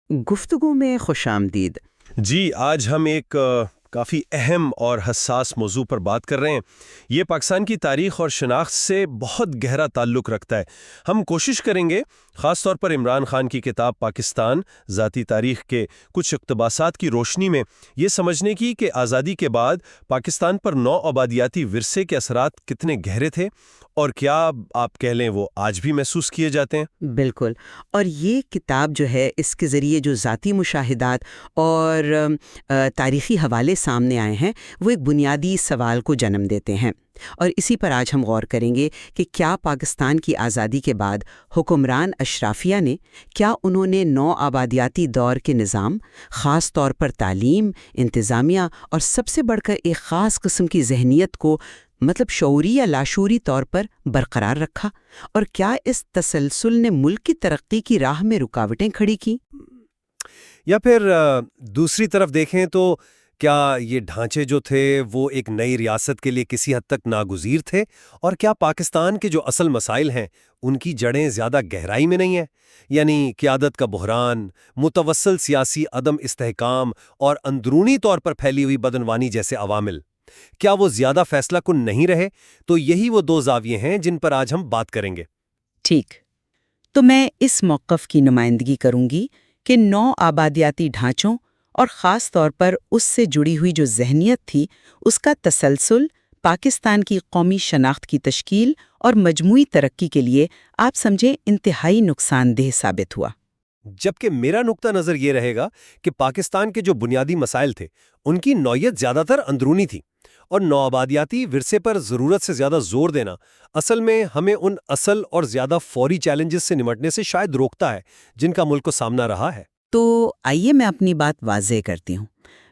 گفتگو میں خوش آمدید۔ جی آج ہم ایک کافی اہم اور حساس موضوع پر بات کر رہے ہیں۔ یہ پاکستان کی تاریخ اور شناخت سے بہت گہرا تعلق رکھتا ہے۔ ہم کوشش کریں گے خاص طور پر عمران خان کی کتاب پاکستان ذاتی تاریخ کے کچھ اقتباسات کی روشنی میں یہ سمجھنے کی کہ آزادی کے بعد پاکستان پر نو آبادیاتی ورثے کے اثرات کتنے گہرے تھے اور کیا آپ کہہ لیں وہ آج بھی محسوس کیے جاتے ہیں۔ بالکل، اور یہ کتاب جو ہے اس کے ذریعے جو ذاتی مشاہدات اور تاریخی حوالے سامنے آئے ہیں وہ ایک بنیادی سوال کو جنم دیتے ہیں، اور اسی پر آج ہم غور کریں گے کہ کیا پاکستان کی آزادی کے بعد حکمران اشرافیہ نے انہوں نے نو آبادیاتی دور کے نظام، خاص طور پر تعلیم، انتظامیہ اور سب سے بڑھ کر ایک خاص قسم کی ذہنیت کو شعوری یا لاشعوری طور پر برقرار رکھا، اور کیا اس تسلسل نے ملک کی ترقی کی راہ میں رکاوٹیں کھڑی کی؟ یا پھر دوسری طرف دیکھیں تو کیا یہ ڈھانچے جو تھے وہ ایک نئی ریاست کے لیے کسی حد تک ناگزیر تھے، اور کیا پاکستان کے جو اصل مسائل ہیں ان کی جڑیں زیادہ گہرائی میں نہیں ہیں؟ یعنی قیادت کا بحران، متوسل سیاسی عدم استحکام اور اندرونی طور پر پھیلی ہوئی بدعنوانی جیسے عوامل، کیا وہ زیادہ فیصلہ کن نہیں رہے؟ تو یہی وہ دو زاویے ہیں جن پر آج ہم بات کریں گے۔ ٹھیک، تو میں اس موقف کی نمائندگی کروں گی کہ نو آبادیاتی ڈھانچوں اور خاص طور پر اس سے جڑی ہوئی جو ذہنیت تھی اس کا تسلسل پاکستان کی قومی شناخت کی تشکیل اور مجموعی ترقی کے لیے آپ سمجھیں انتہائی نقصان دہ ثابت ہوا۔ جبکہ میرا نقطہ نظر یہ رہے گا کہ پاکستان کے جو بنیادی مسائل تھے ان کی نوعیت زیادہ تر اندرونی تھی، اور نوآبادیاتی ورثے پر ضرورت سے زیادہ زور دینا اصل میں ہمیں ان اصل اور زیادہ فوری چیلنجز سے نمٹنے سے شاید روکتا ہے جن کا ملک کو سامنا رہا ہے۔ تو آئیے میں اپنی بات واضح کرتی ہوں۔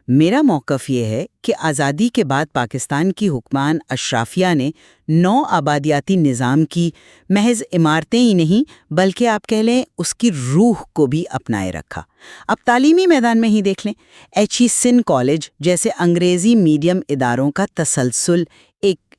میرا موقف یہ ہے کہ آزادی کے بعد پاکستان کی حکمران اشرافیہ نے نو آبادیاتی نظام کی محض عمارتیں ہی نہیں بلکہ آپ کہہ لیں اس کی روح کو بھی اپنائے رکھا۔ اب تعلیمی میدان میں ہی دیکھ لیں، ایچ سندھ کالج جیسے انگریزی میڈیم اداروں کا تسلسل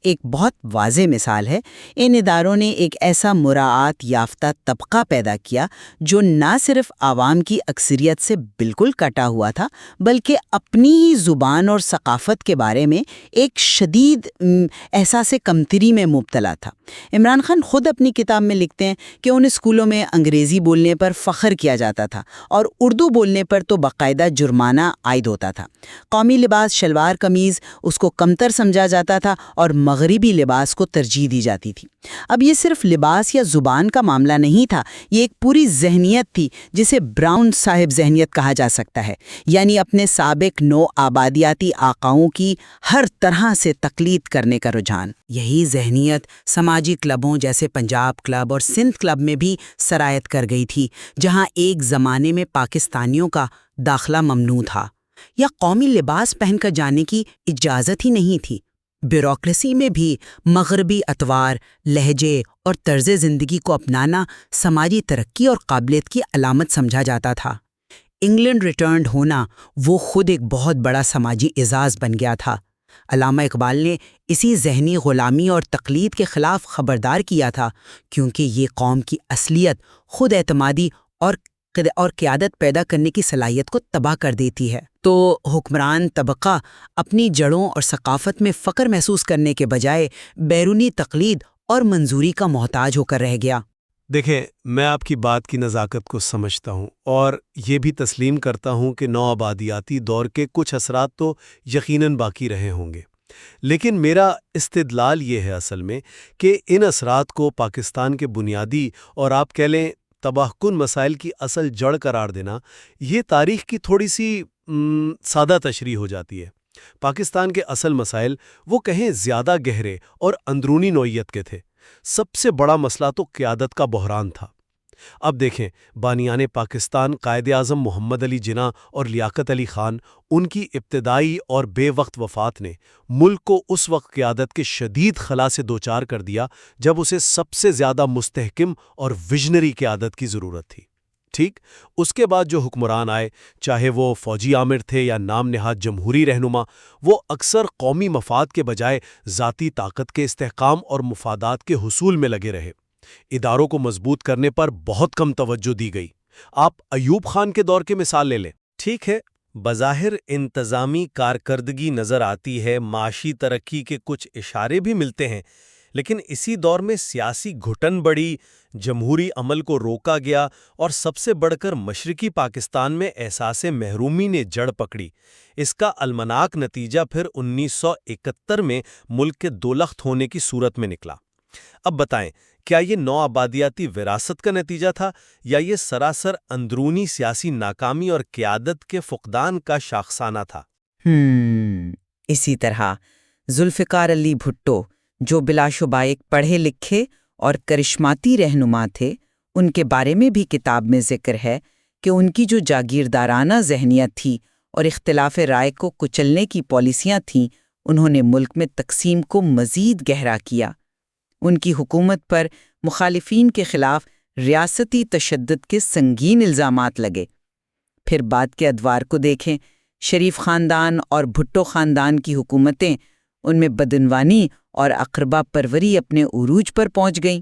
ایک بہت واضح مثال ہے۔ ان اداروں نے ایک ایسا مراعات یافتہ طبقہ پیدا کیا جو نہ صرف عوام کی اکثریت سے بالکل کٹا ہوا تھا بلکہ اپنی ہی زبان اور ثقافت کے بارے میں ایک شدید احساس کمتری میں مبتلا تھا۔ عمران خان خود اپنی کتاب میں لکھتے ہیں کہ ان اسکولوں میں انگریزی بولنے پر فخر کیا جاتا تھا اور اردو بولنے پر تو باقاعدہ جرمانہ عائد ہوتا تھا۔ قومی لباس شلوار قمیض اس کو کمتر سمجھا جاتا تھا اور مغربی لباس کو ترجیح دی جاتی تھی۔ اب یہ صرف لباس یا زبان کا معاملہ نہیں تھا، یہ ایک پوری ذہنیت تھی جسے براؤن صاحب ذہنیت کہا جا سکتا ہے، یعنی اپنے سابق نو آبادیاتی آقاؤں کی ہر طرح سے تقلید کرنے کا رجحان۔ یہی ذہنیت سماجی کلبوں جیسے پنجاب کلب اور سندھ کلب میں بھی سرایت کر گئی تھی، جہاں ایک زمانے میں پاکستانیوں کا داخلہ ممنوع تھا یا قومی لباس پہن کر جانے کی اجازت ہی نہیں تھی۔ بیوروکریسی میں بھی مغربی اطوار، لہجے اور طرز زندگی کو اپنانا سماجی ترقی اور قابلیت کی علامت سمجھا جاتا تھا۔ انگلینڈ ریٹرنڈ ہونا وہ خود ایک بہت بڑا سماجی اعزاز بن گیا تھا۔ علامہ اقبال نے اسی ذہنی غلامی اور تقلید کے خلاف خبردار کیا تھا، کیونکہ یہ قوم کی اصلیت، خود اعتمادی اور قیادت پیدا کرنے کی صلاحیت کو تباہ کر دیتی ہے۔ تو حکمران طبقہ اپنی جڑوں اور ثقافت میں فخر محسوس کرنے کے بجائے بیرونی تقلید اور منظوری کا محتاج ہو کر رہ گیا۔ دیکھیں، میں آپ کی بات کی نزاکت کو سمجھتا ہوں اور یہ بھی تسلیم کرتا ہوں کہ نو آبادیاتی دور کے کچھ اثرات تو یقیناً باقی رہے ہوں گے، لیکن میرا استدلال یہ ہے اصل میں کہ ان اثرات کو پاکستان کے بنیادی اور آپ کہہ لیں تباہ کن مسائل کی اصل جڑ قرار دینا، یہ تاریخ کی تھوڑی سی سادہ تشریح ہو جاتی ہے۔ پاکستان کے اصل مسائل وہ کہیں زیادہ گہرے اور اندرونی نوعیت کے تھے۔ سب سے بڑا مسئلہ تو قیادت کا بحران تھا۔ اب دیکھیں، بانیان پاکستان قائد اعظم محمد علی جناح اور لیاقت علی خان، ان کی ابتدائی اور بے وقت وفات نے ملک کو اس وقت قیادت کے شدید خلا سے دوچار کر دیا جب اسے سب سے زیادہ مستحکم اور ویژنری قیادت کی ضرورت تھی۔ ٹھیک، اس کے بعد جو حکمران آئے، چاہے وہ فوجی آمر تھے یا نام نہاد جمہوری رہنما، وہ اکثر قومی مفاد کے بجائے ذاتی طاقت کے استحکام اور مفادات کے حصول میں لگے رہے۔ اداروں کو مضبوط کرنے پر بہت کم توجہ دی گئی۔ آپ ایوب خان کے دور کے مثال لے لیں۔ ٹھیک ہے، بظاہر انتظامی کارکردگی نظر آتی ہے، معاشی ترقی کے کچھ اشارے بھی ملتے ہیں، لیکن اسی دور میں سیاسی گھٹن بڑھی، جمہوری عمل کو روکا گیا اور سب سے بڑھ کر مشرقی پاکستان میں احساس محرومی نے جڑ پکڑی۔ اس کا المناک نتیجہ پھر 1971 میں ملک کے دولخت ہونے کی صورت میں نکلا۔ اب بتائیں، کیا یہ نو آبادیاتی وراثت کا نتیجہ تھا یا یہ سراسر اندرونی سیاسی ناکامی اور قیادت کے فقدان کا شاخسانہ تھا؟ اسی طرح ذوالفقار علی بھٹو، جو بلا شبہ ایک پڑھے لکھے اور کرشماتی رہنما تھے، ان کے بارے میں بھی کتاب میں ذکر ہے کہ ان کی جو جاگیردارانہ ذہنیت تھی اور اختلاف رائے کو کچلنے کی پالیسیاں تھیں، انہوں نے ملک میں تقسیم کو مزید گہرا کیا۔ ان کی حکومت پر مخالفین کے خلاف ریاستی تشدد کے سنگین الزامات لگے۔ پھر بعد کے ادوار کو دیکھیں، شریف خاندان اور بھٹو خاندان کی حکومتیں، ان میں بدعنوانی اور اقربا پروری اپنے عروج پر پہنچ گئیں۔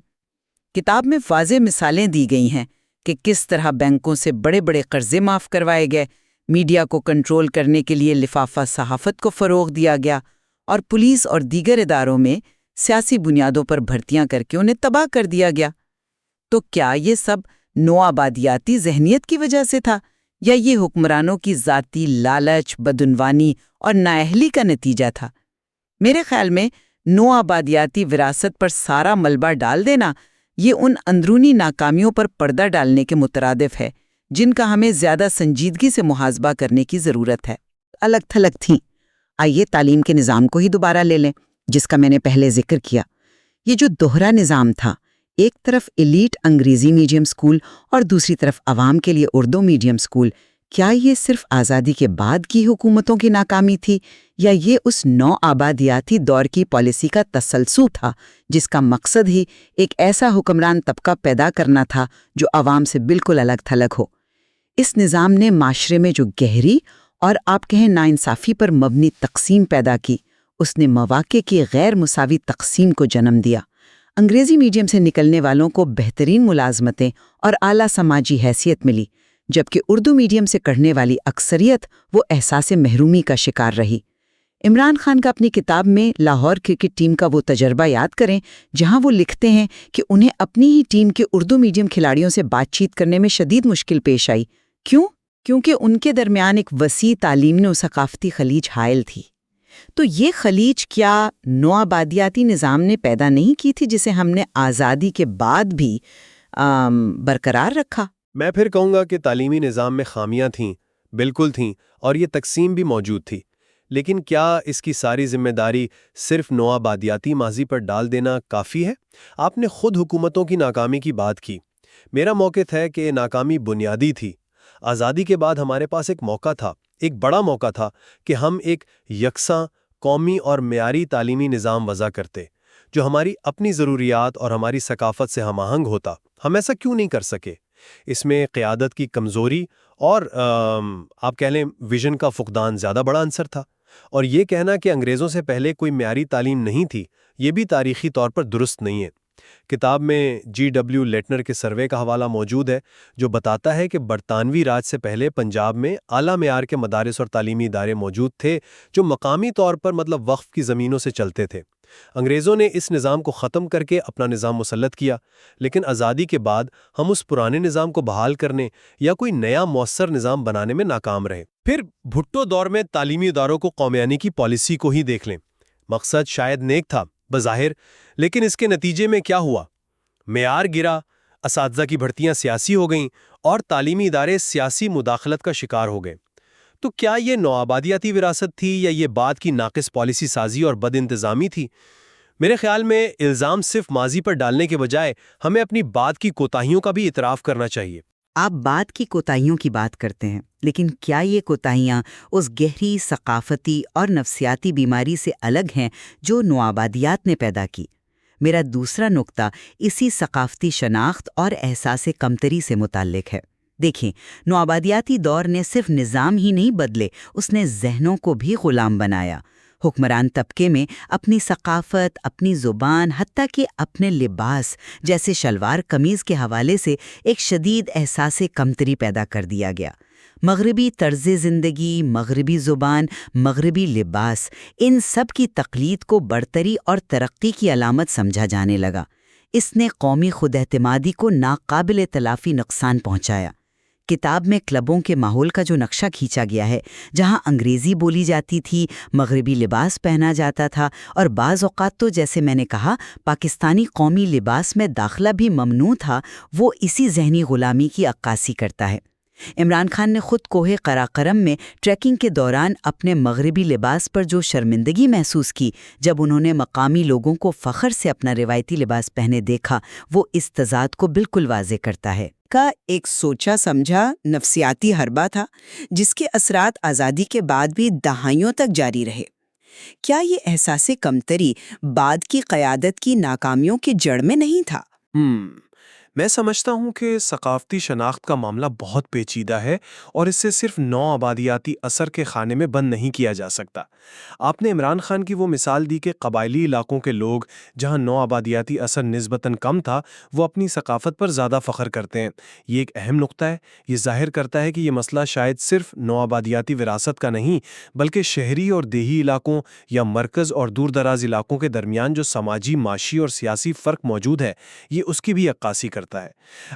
کتاب میں واضح مثالیں دی گئی ہیں کہ کس طرح بینکوں سے بڑے بڑے قرضے معاف کروائے گئے، میڈیا کو کنٹرول کرنے کے لیے لفافہ صحافت کو فروغ دیا گیا اور پولیس اور دیگر اداروں میں سیاسی بنیادوں پر بھرتیاں کر کے انہیں تباہ کر دیا گیا۔ تو کیا یہ سب نو آبادیاتی ذہنیت کی وجہ سے تھا یا یہ حکمرانوں کی ذاتی لالچ، بدعنوانی اور نااہلی کا نتیجہ تھا؟ میرے خیال میں نو آبادیاتی وراثت پر سارا ملبہ ڈال دینا یہ ان اندرونی ناکامیوں پر پردہ ڈالنے کے مترادف ہے جن کا ہمیں زیادہ سنجیدگی سے محاسبہ کرنے کی ضرورت ہے۔ الگ تھلگ تھیں۔ آئیے تعلیم کے نظام کو ہی دوبارہ لے لیں، جس کا میں نے پہلے ذکر کیا۔ یہ جو دوہرا نظام تھا، ایک طرف ایلیٹ انگریزی میڈیم سکول اور دوسری طرف عوام کے لیے اردو میڈیم سکول، کیا یہ صرف آزادی کے بعد کی حکومتوں کی ناکامی تھی یا یہ اس نو آبادیاتی دور کی پالیسی کا تسلسل تھا جس کا مقصد ہی ایک ایسا حکمران طبقہ پیدا کرنا تھا جو عوام سے بالکل الگ تھلگ ہو؟ اس نظام نے معاشرے میں جو گہری اور آپ کہیں ناانصافی پر مبنی تقسیم پیدا کی، اس نے مواقع کی غیر مساوی تقسیم کو جنم دیا۔ انگریزی میڈیم سے نکلنے والوں کو بہترین ملازمتیں اور اعلیٰ سماجی حیثیت ملی، جبکہ اردو میڈیم سے پڑھنے والی اکثریت وہ احساس محرومی کا شکار رہی۔ عمران خان کا اپنی کتاب میں لاہور کرکٹ ٹیم کا وہ تجربہ یاد کریں جہاں وہ لکھتے ہیں کہ انہیں اپنی ہی ٹیم کے اردو میڈیم کھلاڑیوں سے بات چیت کرنے میں شدید مشکل پیش آئی۔ کیوں؟ کیونکہ ان کے درمیان ایک وسیع تعلیمی و ثقافتی خلیج حائل تھی۔ تو یہ خلیج کیا نو آبادیاتی نظام نے پیدا نہیں کی تھی جسے ہم نے آزادی کے بعد بھی برقرار رکھا؟ میں پھر کہوں گا کہ تعلیمی نظام میں خامیاں تھیں، بالکل تھیں، اور یہ تقسیم بھی موجود تھی، لیکن کیا اس کی ساری ذمہ داری صرف نو آبادیاتی ماضی پر ڈال دینا کافی ہے؟ آپ نے خود حکومتوں کی ناکامی کی بات کی۔ میرا موقف ہے کہ ناکامی بنیادی تھی۔ آزادی کے بعد ہمارے پاس ایک موقع تھا، ایک بڑا موقع تھا کہ ہم ایک یکساں قومی اور معیاری تعلیمی نظام وضع کرتے جو ہماری اپنی ضروریات اور ہماری ثقافت سے ہم آہنگ ہوتا۔ ہم ایسا کیوں نہیں کر سکے؟ اس میں قیادت کی کمزوری اور آپ کہہ لیں ویژن کا فقدان زیادہ بڑا عنصر تھا، اور یہ کہنا کہ انگریزوں سے پہلے کوئی معیاری تعلیم نہیں تھی، یہ بھی تاریخی طور پر درست نہیں ہے۔ کتاب میں GW لیٹنر کے سروے کا حوالہ موجود ہے جو بتاتا ہے کہ برطانوی راج سے پہلے پنجاب میں اعلیٰ معیار کے مدارس اور تعلیمی ادارے موجود تھے جو مقامی طور پر وقف کی زمینوں سے چلتے تھے۔ انگریزوں نے اس نظام کو ختم کر کے اپنا نظام مسلط کیا، لیکن آزادی کے بعد ہم اس پرانے نظام کو بحال کرنے یا کوئی نیا مؤثر نظام بنانے میں ناکام رہے۔ پھر بھٹو دور میں تعلیمی اداروں کو قومیانی کی پالیسی کو ہی دیکھ لیں۔ مقصد شاید نیک تھا بظاہر، لیکن اس کے نتیجے میں کیا ہوا؟ معیار گرا، اساتذہ کی بھرتیاں سیاسی ہو گئیں اور تعلیمی ادارے سیاسی مداخلت کا شکار ہو گئے۔ تو کیا یہ نوآبادیاتی وراثت تھی یا یہ بعد کی ناقص پالیسی سازی اور بد انتظامی تھی؟ میرے خیال میں الزام صرف ماضی پر ڈالنے کے بجائے ہمیں اپنی بعد کی کوتاہیوں کا بھی اعتراف کرنا چاہیے۔ آپ بعد کی کوتاہیوں کی بات کرتے ہیں، لیکن کیا یہ کوتاہیاں اس گہری ثقافتی اور نفسیاتی بیماری سے الگ ہیں جو نوآبادیات نے پیدا کی؟ میرا دوسرا نقطہ اسی ثقافتی شناخت اور احساس کمتری سے متعلق ہے۔ دیکھیں، نوآبادیاتی دور نے صرف نظام ہی نہیں بدلے، اس نے ذہنوں کو بھی غلام بنایا۔ حکمران طبقے میں اپنی ثقافت، اپنی زبان، حتیٰ کہ اپنے لباس جیسے شلوار قمیض کے حوالے سے ایک شدید احساس کمتری پیدا کر دیا گیا۔ مغربی طرز زندگی، مغربی زبان، مغربی لباس، ان سب کی تقلید کو برتری اور ترقی کی علامت سمجھا جانے لگا۔ اس نے قومی خود اعتمادی کو ناقابل تلافی نقصان پہنچایا۔ کتاب میں کلبوں کے ماحول کا جو نقشہ کھینچا گیا ہے، جہاں انگریزی بولی جاتی تھی، مغربی لباس پہنا جاتا تھا اور بعض اوقات تو جیسے میں نے کہا پاکستانی قومی لباس میں داخلہ بھی ممنوع تھا، وہ اسی ذہنی غلامی کی عکاسی کرتا ہے۔ عمران خان نے خود کوہ قراقرم میں ٹریکنگ کے دوران اپنے مغربی لباس پر جو شرمندگی محسوس کی جب انہوں نے مقامی لوگوں کو فخر سے اپنا روایتی لباس پہنے دیکھا، وہ اس تضاد کو بالکل واضح کرتا ہے۔ کا ایک سوچا سمجھا نفسیاتی حربہ تھا جس کے اثرات آزادی کے بعد بھی دہائیوں تک جاری رہے۔ کیا یہ احساس کمتری بعد کی قیادت کی ناکامیوں کی جڑ میں نہیں تھا؟ میں سمجھتا ہوں کہ ثقافتی شناخت کا معاملہ بہت پیچیدہ ہے اور اسے صرف نو آبادیاتی اثر کے خانے میں بند نہیں کیا جا سکتا۔ آپ نے عمران خان کی وہ مثال دی کہ قبائلی علاقوں کے لوگ جہاں نو آبادیاتی اثر نسبتاً کم تھا، وہ اپنی ثقافت پر زیادہ فخر کرتے ہیں۔ یہ ایک اہم نقطہ ہے۔ یہ ظاہر کرتا ہے کہ یہ مسئلہ شاید صرف نو آبادیاتی وراثت کا نہیں، بلکہ شہری اور دیہی علاقوں یا مرکز اور دور دراز علاقوں کے درمیان جو سماجی، معاشی اور سیاسی فرق موجود ہے، یہ اس کی بھی عکاسی کرتا ہے۔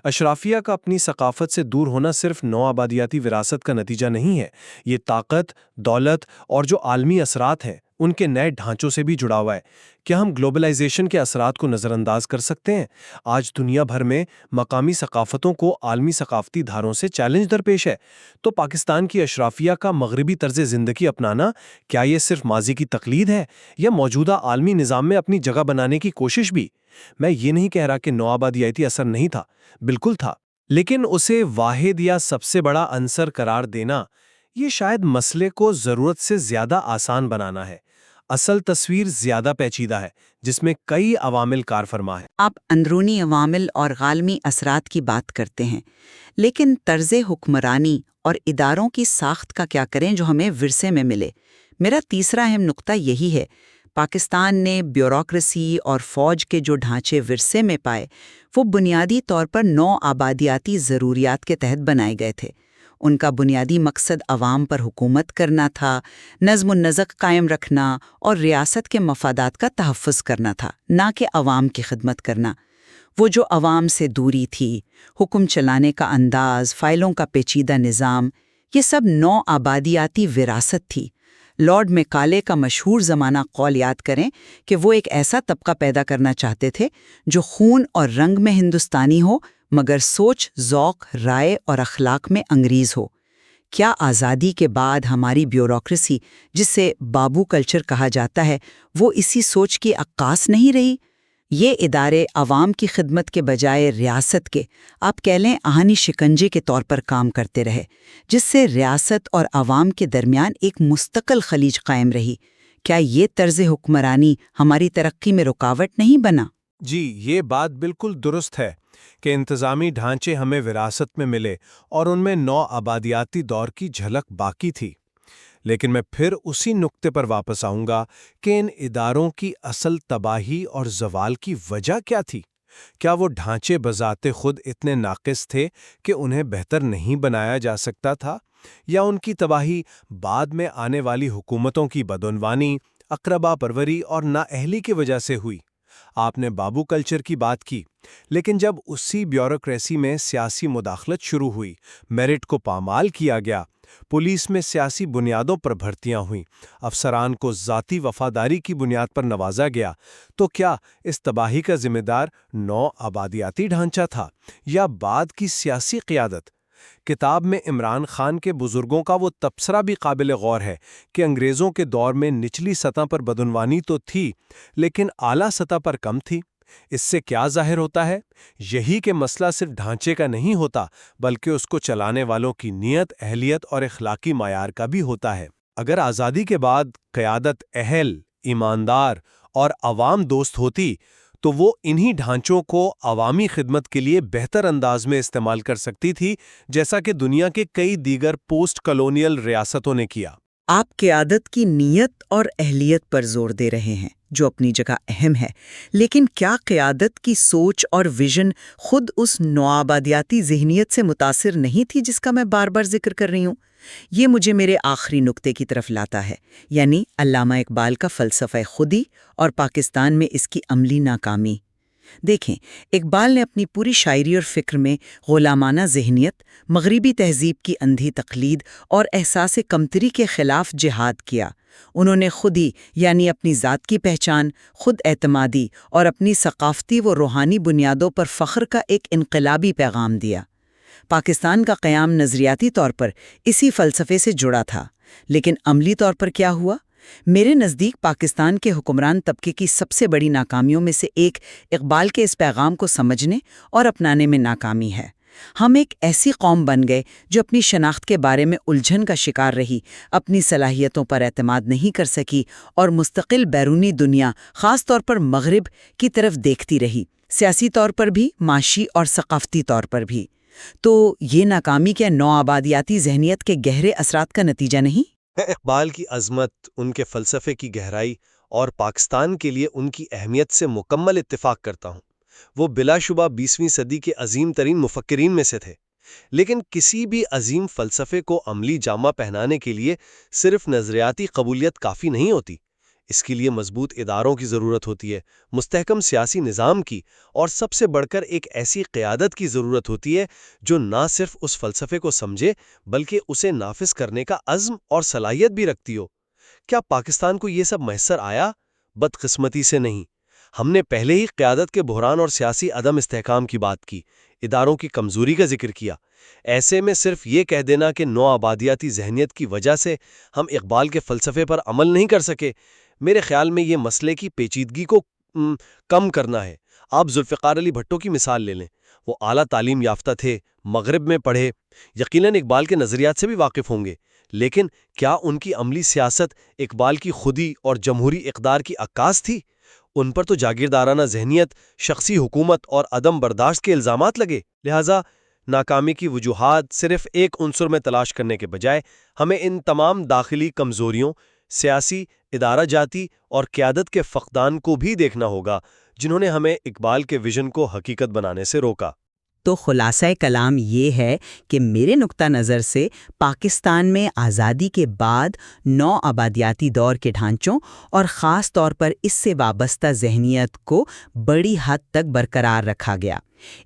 اشرافیہ کا اپنی ثقافت سے دور ہونا صرف نو آبادیاتی وراثت کا نتیجہ نہیں ہے، یہ طاقت، دولت اور جو عالمی اثرات ہیں ان کے نئے ڈھانچوں سے بھی جڑا ہوا ہے۔ کیا ہم گلوبلائزیشن کے اثرات کو نظر انداز کر سکتے ہیں؟ آج دنیا بھر میں مقامی ثقافتوں کو عالمی ثقافتی دھاروں سے چیلنج درپیش ہے۔ تو پاکستان کی اشرافیہ کا مغربی طرز زندگی اپنانا، کیا یہ صرف ماضی کی تقلید ہے یا موجودہ عالمی نظام میں اپنی جگہ بنانے کی کوشش بھی؟ میں یہ نہیں کہہ رہا کہ نو آبادیاتی اثر نہیں تھا، بالکل تھا، لیکن اسے واحد یا سب سے بڑا عنصر قرار دینا، یہ شاید مسئلے کو ضرورت سے زیادہ آسان بنانا ہے۔ اصل تصویر زیادہ پیچیدہ ہے، جس میں کئی عوامل کار فرما ہیں۔ آپ اندرونی عوامل اور عالمی اثرات کی بات کرتے ہیں، لیکن طرز حکمرانی اور اداروں کی ساخت کا کیا کریں جو ہمیں ورثے میں ملے؟ میرا تیسرا اہم نقطہ یہی ہے۔ پاکستان نے بیوروکریسی اور فوج کے جو ڈھانچے ورثے میں پائے، وہ بنیادی طور پر نو آبادیاتی ضروریات کے تحت بنائے گئے تھے۔ ان کا بنیادی مقصد عوام پر حکومت کرنا تھا، نظم و نسق قائم رکھنا اور ریاست کے مفادات کا تحفظ کرنا تھا، نہ کہ عوام کی خدمت کرنا۔ وہ جو عوام سے دوری تھی، حکم چلانے کا انداز، فائلوں کا پیچیدہ نظام، یہ سب نو آبادیاتی وراثت تھی۔ لارڈ میکالے کا مشہور زمانہ قول یاد کریں کہ وہ ایک ایسا طبقہ پیدا کرنا چاہتے تھے جو خون اور رنگ میں ہندوستانی ہو مگر سوچ، ذوق، رائے اور اخلاق میں انگریز ہو۔ کیا آزادی کے بعد ہماری بیوروکریسی، جسے بابو کلچر کہا جاتا ہے، وہ اسی سوچ کی عکاس نہیں رہی؟ یہ ادارے عوام کی خدمت کے بجائے ریاست کے، آپ کہہ لیں آہنی شکنجے کے طور پر کام کرتے رہے، جس سے ریاست اور عوام کے درمیان ایک مستقل خلیج قائم رہی۔ کیا یہ طرز حکمرانی ہماری ترقی میں رکاوٹ نہیں بنا؟ جی، یہ بات بالکل درست ہے کہ انتظامی ڈھانچے ہمیں وراثت میں ملے اور ان میں نو آبادیاتی دور کی جھلک باقی تھی۔ لیکن میں پھر اسی نقطے پر واپس آؤں گا کہ ان اداروں کی اصل تباہی اور زوال کی وجہ کیا تھی؟ کیا وہ ڈھانچے بذات خود اتنے ناقص تھے کہ انہیں بہتر نہیں بنایا جا سکتا تھا، یا ان کی تباہی بعد میں آنے والی حکومتوں کی بدعنوانی، اقربا پروری اور نااہلی کی وجہ سے ہوئی؟ آپ نے بابو کلچر کی بات کی، لیکن جب اسی بیوروکریسی میں سیاسی مداخلت شروع ہوئی، میرٹ کو پامال کیا گیا، پولیس میں سیاسی بنیادوں پر بھرتیاں ہوئیں، افسران کو ذاتی وفاداری کی بنیاد پر نوازا گیا، تو کیا اس تباہی کا ذمہ دار نو آبادیاتی ڈھانچہ تھا یا بعد کی سیاسی قیادت؟ کتاب میں عمران خان کے بزرگوں کا وہ تبصرہ بھی قابل غور ہے کہ انگریزوں کے دور میں نچلی سطح پر بدعنوانی تو تھی، لیکن اعلیٰ سطح پر کم تھی۔ اس سے کیا ظاہر ہوتا ہے؟ یہی کہ مسئلہ صرف ڈھانچے کا نہیں ہوتا، بلکہ اس کو چلانے والوں کی نیت، اہلیت اور اخلاقی معیار کا بھی ہوتا ہے۔ اگر آزادی کے بعد قیادت اہل، ایماندار اور عوام دوست ہوتی، تو وہ انہی ڈھانچوں کو عوامی خدمت کے لیے بہتر انداز میں استعمال کر سکتی تھی، جیسا کہ دنیا کے کئی دیگر پوسٹ کالونیل ریاستوں نے کیا۔ آپ قیادت کی نیت اور اہلیت پر زور دے رہے ہیں، جو اپنی جگہ اہم ہے، لیکن کیا قیادت کی سوچ اور ویژن خود اس نوآبادیاتی ذہنیت سے متاثر نہیں تھی جس کا میں بار بار ذکر کر رہی ہوں؟ یہ مجھے میرے آخری نقطے کی طرف لاتا ہے، یعنی علامہ اقبال کا فلسفہ خودی اور پاکستان میں اس کی عملی ناکامی۔ دیکھیں، اقبال نے اپنی پوری شاعری اور فکر میں غلامانہ ذہنیت، مغربی تہذیب کی اندھی تقلید اور احساس کمتری کے خلاف جہاد کیا۔ انہوں نے خودی یعنی اپنی ذات کی پہچان، خود اعتمادی اور اپنی ثقافتی و روحانی بنیادوں پر فخر کا ایک انقلابی پیغام دیا۔ پاکستان کا قیام نظریاتی طور پر اسی فلسفے سے جڑا تھا، لیکن عملی طور پر کیا ہوا؟ میرے نزدیک پاکستان کے حکمران طبقے کی سب سے بڑی ناکامیوں میں سے ایک اقبال کے اس پیغام کو سمجھنے اور اپنانے میں ناکامی ہے۔ ہم ایک ایسی قوم بن گئے جو اپنی شناخت کے بارے میں الجھن کا شکار رہی، اپنی صلاحیتوں پر اعتماد نہیں کر سکی اور مستقل بیرونی دنیا، خاص طور پر مغرب کی طرف دیکھتی رہی، سیاسی طور پر بھی، معاشی اور ثقافتی طور پر بھی۔ تو یہ ناکامی کیا نوآبادیاتی ذہنیت کے گہرے اثرات کا نتیجہ نہیں؟ میں اقبال کی عظمت، ان کے فلسفے کی گہرائی اور پاکستان کے لیے ان کی اہمیت سے مکمل اتفاق کرتا ہوں۔ وہ بلا شبہ 20ویں صدی کے عظیم ترین مفکرین میں سے تھے، لیکن کسی بھی عظیم فلسفے کو عملی جامہ پہنانے کے لیے صرف نظریاتی قبولیت کافی نہیں ہوتی۔ اس کے لیے مضبوط اداروں کی ضرورت ہوتی ہے، مستحکم سیاسی نظام کی، اور سب سے بڑھ کر ایک ایسی قیادت کی ضرورت ہوتی ہے جو نہ صرف اس فلسفے کو سمجھے بلکہ اسے نافذ کرنے کا عزم اور صلاحیت بھی رکھتی ہو۔ کیا پاکستان کو یہ سب میسر آیا؟ بدقسمتی سے نہیں۔ ہم نے پہلے ہی قیادت کے بحران اور سیاسی عدم استحکام کی بات کی، اداروں کی کمزوری کا ذکر کیا۔ ایسے میں صرف یہ کہہ دینا کہ نوآبادیاتی ذہنیت کی وجہ سے ہم اقبال کے فلسفے پر عمل نہیں کر سکے، میرے خیال میں یہ مسئلے کی پیچیدگی کو کم کرنا ہے۔ آپ ذوالفقار علی بھٹو کی مثال لے لیں، وہ اعلیٰ تعلیم یافتہ تھے، مغرب میں پڑھے، یقیناً اقبال کے نظریات سے بھی واقف ہوں گے، لیکن کیا ان کی عملی سیاست اقبال کی خودی اور جمہوری اقدار کی عکاس تھی؟ ان پر تو جاگیردارانہ ذہنیت، شخصی حکومت اور عدم برداشت کے الزامات لگے۔ لہٰذا ناکامی کی وجوہات صرف ایک عنصر میں تلاش کرنے کے بجائے ہمیں ان تمام داخلی کمزوریوں، سیاسی، ادارہ جاتی اور قیادت کے فقدان کو بھی دیکھنا ہوگا جنہوں نے ہمیں اقبال کے ویژن کو حقیقت بنانے سے روکا۔ تو خلاصہ کلام یہ ہے کہ میرے نقطہ نظر سے پاکستان میں آزادی کے بعد نوآبادیاتی دور کے ڈھانچوں اور خاص طور پر اس سے وابستہ ذہنیت کو بڑی حد تک برقرار رکھا گیا۔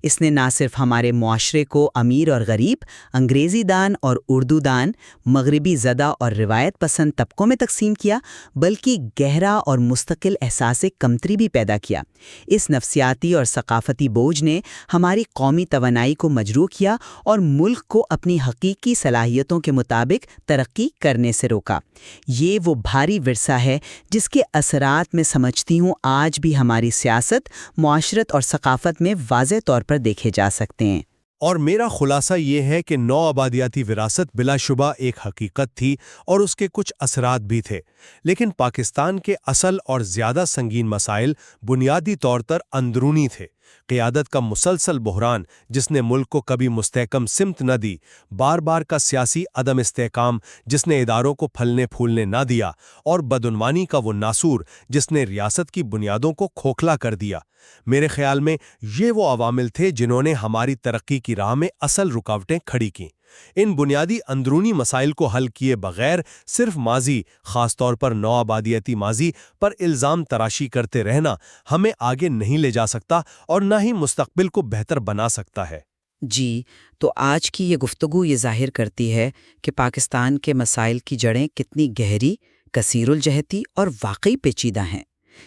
اس نے نہ صرف ہمارے معاشرے کو امیر اور غریب، انگریزی دان اور اردو دان، مغربی زدہ اور روایت پسند طبقوں میں تقسیم کیا، بلکہ گہرا اور مستقل احساس کمتری بھی پیدا کیا۔ اس نفسیاتی اور ثقافتی بوجھ نے ہماری قومی توانائی کو مجروح کیا اور ملک کو اپنی حقیقی صلاحیتوں کے مطابق ترقی کرنے سے روکا۔ یہ وہ بھاری ورثہ ہے جس کے اثرات میں سمجھتی ہوں آج بھی ہماری سیاست، معاشرت اور ثقافت میں واضح طور پر دیکھے جا سکتے ہیں۔ اور میرا خلاصہ یہ ہے کہ نوآبادیاتی وراثت بلا شبہ ایک حقیقت تھی اور اس کے کچھ اثرات بھی تھے، لیکن پاکستان کے اصل اور زیادہ سنگین مسائل بنیادی طور پر اندرونی تھے۔ قیادت کا مسلسل بحران جس نے ملک کو کبھی مستحکم سمت نہ دی، بار بار کا سیاسی عدم استحکام جس نے اداروں کو پھلنے پھولنے نہ دیا، اور بدعنوانی کا وہ ناسور جس نے ریاست کی بنیادوں کو کھوکھلا کر دیا۔ میرے خیال میں یہ وہ عوامل تھے جنہوں نے ہماری ترقی کی راہ میں اصل رکاوٹیں کھڑی کیں۔ ان بنیادی اندرونی مسائل کو حل کیے بغیر صرف ماضی، خاص طور پر نوآبادیاتی ماضی پر الزام تراشی کرتے رہنا ہمیں آگے نہیں لے جا سکتا اور نہ ہی مستقبل کو بہتر بنا سکتا ہے۔ جی، تو آج کی یہ گفتگو یہ ظاہر کرتی ہے کہ پاکستان کے مسائل کی جڑیں کتنی گہری، کثیر الجہتی اور واقعی پیچیدہ ہیں۔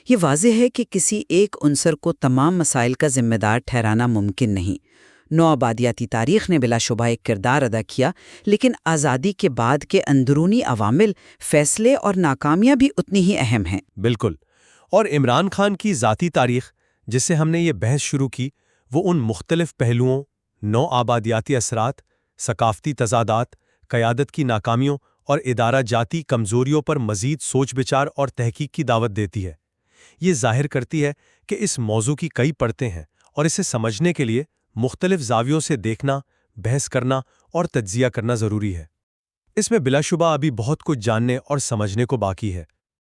یہ واضح ہے کہ کسی ایک عنصر کو تمام مسائل کا ذمہ دار ٹھہرانا ممکن نہیں۔ نوآبادیاتی تاریخ نے بلا شبہ ایک کردار ادا کیا، لیکن آزادی کے بعد کے اندرونی عوامل، فیصلے اور ناکامیاں بھی اتنی ہی اہم ہیں۔ بالکل، اور عمران خان کی ذاتی تاریخ جس سے ہم نے یہ بحث شروع کی، وہ ان مختلف پہلوؤں، نوآبادیاتی اثرات، ثقافتی تضادات، قیادت کی ناکامیوں اور ادارہ جاتی کمزوریوں پر مزید سوچ بچار اور تحقیق کی دعوت دیتی ہے۔ یہ ظاہر کرتی ہے کہ اس موضوع کی کئی پرتیں ہیں اور اسے سمجھنے کے لیے مختلف زاویوں سے دیکھنا، بحث کرنا اور تجزیہ کرنا ضروری ہے۔ اس میں بلا شبہ ابھی بہت کچھ جاننے اور سمجھنے کو باقی ہے۔